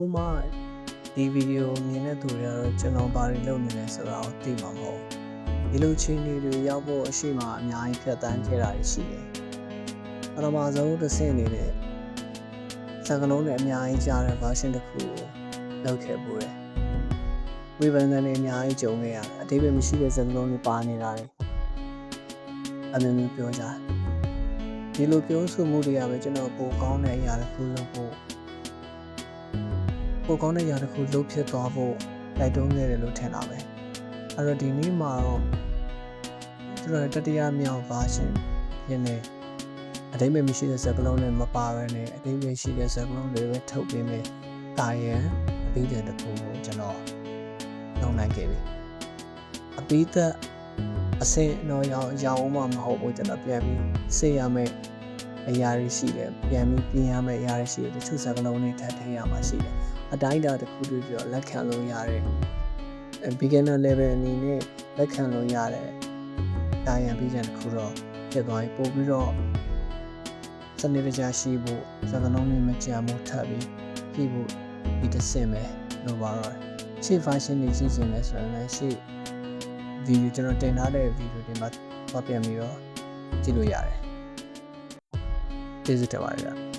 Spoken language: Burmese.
ဥမာဒီဗီဒီယိုမြင်တဲ့သူတွေကတော့ကျွန်တော်ဘာတွေလုပ်နေလဲဆိုတာကိုသိမှာမဟုတ်ဒီလိုချင်းတွေရောက်ဖို့အရှိမအများကြီးဖြတ်တန်းခဲ့တာရှိတယ်ပထမဆုံးတစ်ဆင့်အနေနဲ့စကားလုံးတွေအများကြီးကြားတဲ့ version တစ်ခုကိုလုပ်ခဲ့ပို့တယ်ဝေဖန်တဲ့နေအများကြီးကြုံခဲ့ရတယ်အတိတ်ပဲမရှိတဲ့စကားလုံးတွေပါနေတာတွေအမျိုးမျိုးပြောကြဒီလိုပြောဆိုမှုတွေကပဲကျွန်တော်ပိုကောင်းတဲ့အရာတစ်ခုလုပ်ဖို့ပိုကောင်းတဲ့အရာတစ်ခုလုပ်ဖြစ်သွားဖို့တိုက်တွန်းခဲ့တယ်လို့ထင်တာပဲအဲ့တော့ဒီနေ့မှာတော့ကျွန်တော်တတိယမြောက် version ရင်းနေအတိတ်ပဲမရှိတဲ့စကားလုံးတွေမပါဘဲနဲ့အတိတ်ပဲရှိတဲ့စကားလုံးတွေပဲထုတ်ပေးမယ်ကာယံအပိသက်တစ်ခုကိုကျွန်တော်လုပ်နိုင်ခဲ့ပြီအပိသက်အစင်တော့ရောင်းမှမဟုတ်ဘူးကျွန်တော်ပြန်ပြီးစေရမယ်အရာတွေရှိတယ်ပြန်ပြီးပြင်ရမယ်အရာတွေရှိတယ်တချို့စကားလုံးတွေထပ်ထည့်ရမှာရှိတယ်အတိုင်းအတာတစ်ခုတည်းပြီးတော့လက်ခံလို့ရတဲ့ beginner level အနေနဲ့လက်ခံလို့ရတဲ့တာယာပြီးတဲ့တစ်ခုတော့ဖြစ်သွားပြီပို့ပြီးတော့စနစ်တကျရှိဖို့စကားလုံးတွေမကြမ်းမှုထပ်ပြီးကြည့်ဖို့ဒီတစ်ဆင့်ပဲလို့ပါတော့ရှေ့ version တွေရှိနေလဲဆိုရင်လည်းရှေ့ဗီဒီယိုကျွန်တော်တင်ထားတဲ့ဗီဒီယိုတွေမှာပြန်ပြီးတော့ကြည့်လို့ရတယ်ကျေးဇူးတင်ပါတယ်